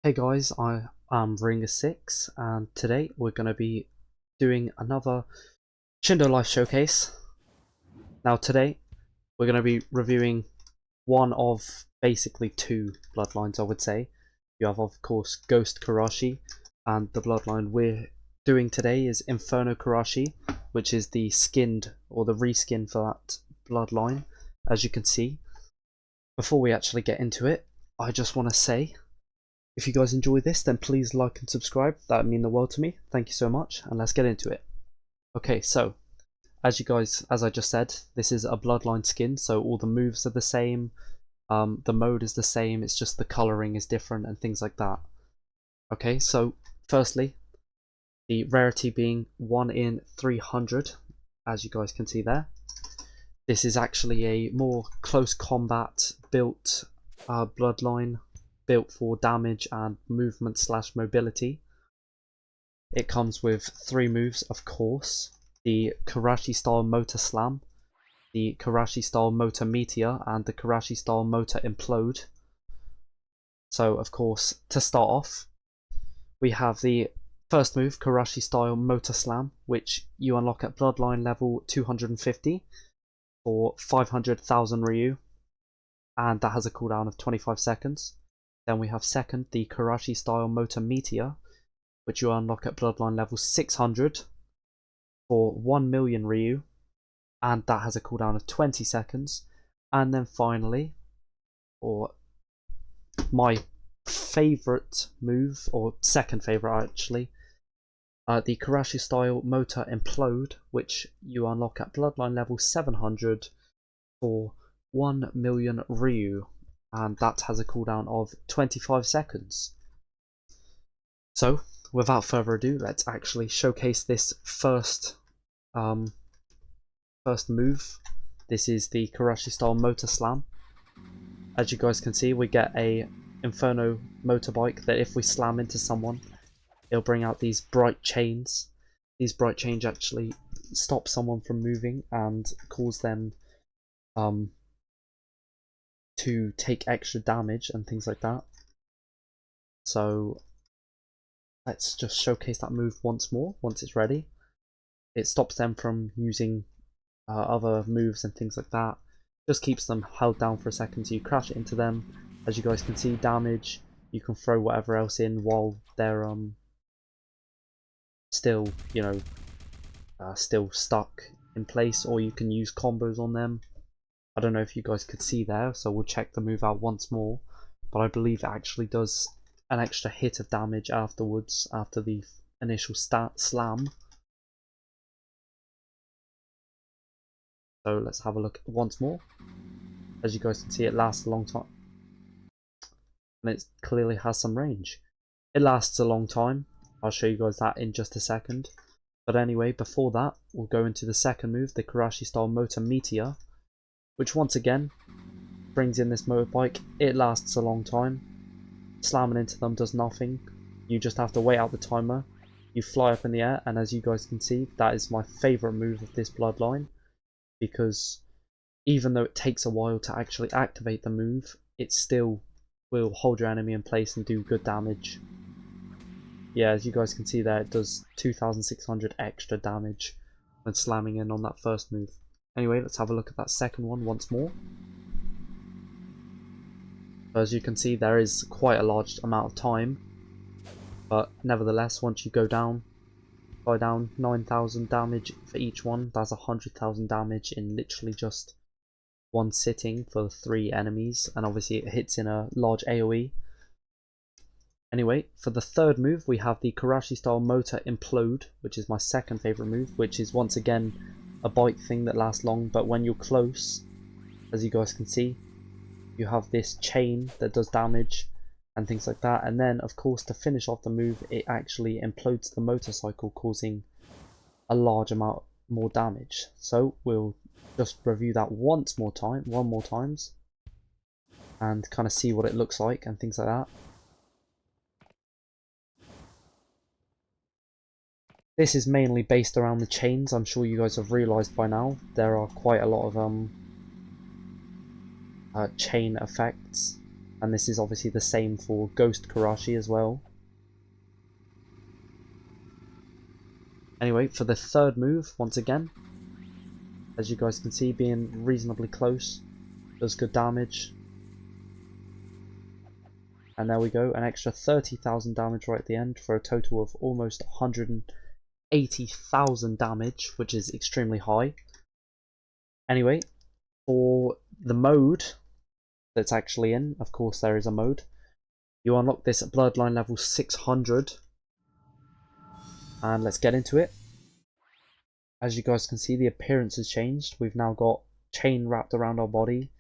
Hey guys, I am Ringa6 and today we're going to be doing another Shindo Life Showcase. Now today we're going to be reviewing one of basically two bloodlines, I would say. You have of course Ghost Korashi, and the bloodline we're doing today is Inferno Korashi, which is the skinned or the reskin for that bloodline, as you can see. Before we actually get into it, I just want to say, if you guys enjoy this, then please like and subscribe. That would mean the world to me. Thank you so much, and let's get into it. Okay, so as I just said, this is a bloodline skin, so all the moves are the same, the mode is the same, it's just the coloring is different and things like that. Okay, so firstly, the rarity being 1 in 300, as you guys can see there. This is actually a more close combat built bloodline, built for damage and movement / mobility. It comes with 3 moves, of course: the Korashi style motor slam, the Korashi style motor meteor, and the Korashi style motor implode. So of course, to start off, we have the first move, Korashi style motor slam, which you unlock at bloodline level 250 for 500,000 Ryu, and that has a cooldown of 25 seconds. Then we have second, the Korashi style motor meteor, which you unlock at bloodline level 600 for 1 million Ryu, and that has a cooldown of 20 seconds. And then finally, or my favourite move, or second favourite actually, the Korashi style motor implode, which you unlock at bloodline level 700 for 1 million Ryu, and that has a cooldown of 25 seconds. So without further ado, let's actually showcase this first move. This is the Korashi style motor slam. As you guys can see, we get a Inferno motorbike that if we slam into someone, it'll bring out these bright chains. These bright chains actually stop someone from moving and cause them to take extra damage and things like that. So let's just showcase that move once more, once it's ready. It stops them from using other moves and things like that. Just keeps them held down for a second, so you crash it into them. As you guys can see, damage. You can throw whatever else in while they're still, still stuck in place, or you can use combos on them. I don't know if you guys could see there, so we'll check the move out once more. But I believe it actually does an extra hit of damage afterwards, after the initial slam. So let's have a look once more. As you guys can see, it lasts a long time, and it clearly has some range. It lasts a long time. I'll show you guys that in just a second. But anyway, before that, we'll go into the second move, the Korashi style motor meteor, which once again brings in this motorbike. It lasts a long time. Slamming into them does nothing. You just have to wait out the timer. You fly up in the air, and as you guys can see, that is my favourite move of this bloodline, because even though it takes a while to actually activate the move, it still will hold your enemy in place and do good damage. Yeah, as you guys can see there, it does 2,600 extra damage when slamming in on that first move. Anyway, let's have a look at that second one once more. As you can see, there is quite a large amount of time, but nevertheless, once you go down, by down 9,000 damage for each one, that's 100,000 damage in literally just one sitting for 3 enemies, and obviously it hits in a large AoE. Anyway, for the third move, we have the Korashi style motor implode, which is my second favourite move, which is once again a bike thing that lasts long, but when you're close, as you guys can see, you have this chain that does damage and things like that. And then of course, to finish off the move, it actually implodes the motorcycle, causing a large amount more damage. So we'll just review that one more times, and kind of see what it looks like and things like that. This is mainly based around the chains. I'm sure you guys have realised by now there are quite a lot of chain effects And this is obviously the same for Ghost Korashi as well. Anyway, for the third move, once again, as you guys can see, being reasonably close, does good damage. And there we go, an extra 30,000 damage right at the end for a total of almost 180,000 damage, which is extremely high. Anyway, for the mode that's actually in, of course there is a mode, you unlock this at Bloodline level 600. And let's get into it. As you guys can see, the appearance has changed. We've now got chain wrapped around our body.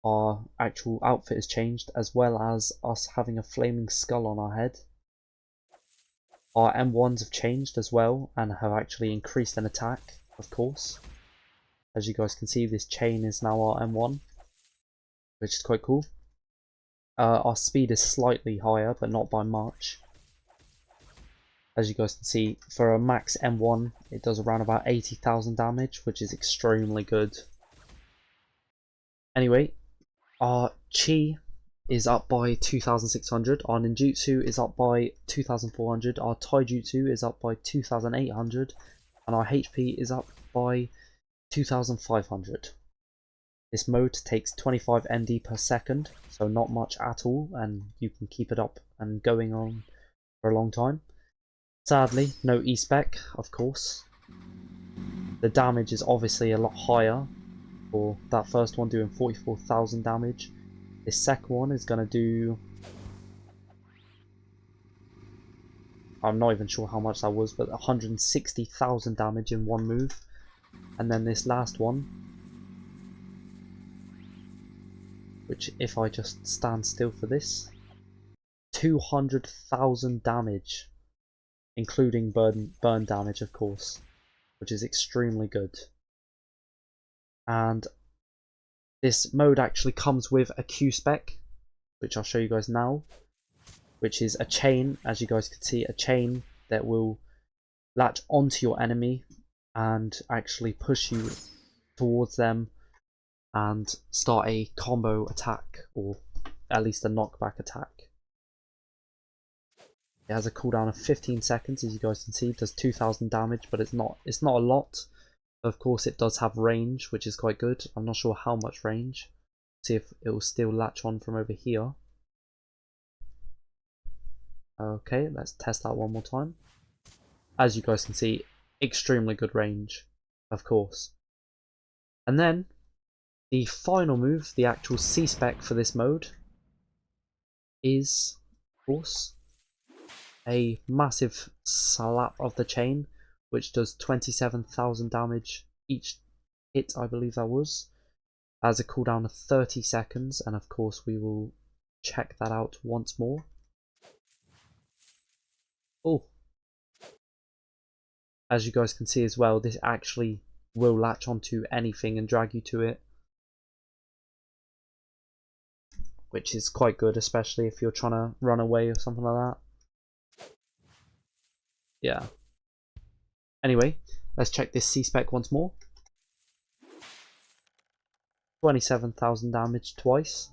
Our actual outfit has changed, as well as us having a flaming skull on our head. Our M1s have changed as well, and have actually increased in attack, of course. As you guys can see, this chain is now our M1, which is quite cool. Our speed is slightly higher, but not by much. As you guys can see, for a max M1, it does around about 80,000 damage, which is extremely good. Anyway, our Chi is up by 2,600, our Ninjutsu is up by 2,400, our Taijutsu is up by 2,800, and our HP is up by 2,500. This mode takes 25 MD per second, so not much at all, and you can keep it up and going on for a long time. Sadly, no E-spec, of course. The damage is obviously a lot higher for that first one, doing 44,000 damage. This second one is going to do... I'm not even sure how much that was, but 160,000 damage in one move. And then this last one, which if I just stand still for this, 200,000 damage. Including burn damage, of course, which is extremely good. And this mode actually comes with a Q-spec, which I'll show you guys now, which is a chain, as you guys can see, a chain that will latch onto your enemy and actually push you towards them and start a combo attack, or at least a knockback attack. It has a cooldown of 15 seconds, as you guys can see. It does 2,000 damage, but it's not a lot. Of course, it does have range, which is quite good. I'm not sure how much range. See if it will still latch on from over here. Okay, let's test that one more time. As you guys can see, extremely good range, of course. And then, the final move, the actual C-spec for this mode, is, of course, a massive slap of the chain, which does 27,000 damage each hit, I believe that was. Has a cooldown of 30 seconds, and of course we will check that out once more. Oh, as you guys can see as well, this actually will latch onto anything and drag you to it, which is quite good, especially if you're trying to run away or something like that. Yeah. Anyway, let's check this C-spec once more. 27,000 damage twice.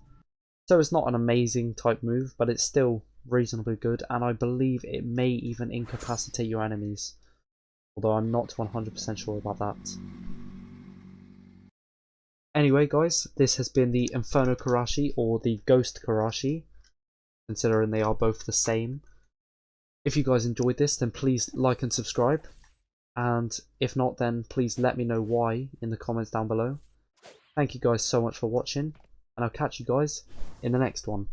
So it's not an amazing type move, but it's still reasonably good, and I believe it may even incapacitate your enemies. Although I'm not 100% sure about that. Anyway guys, this has been the Inferno Korashi, or the Ghost Korashi, considering they are both the same. If you guys enjoyed this, then please like and subscribe. And if not, then please let me know why in the comments down below. Thank you guys so much for watching, and I'll catch you guys in the next one.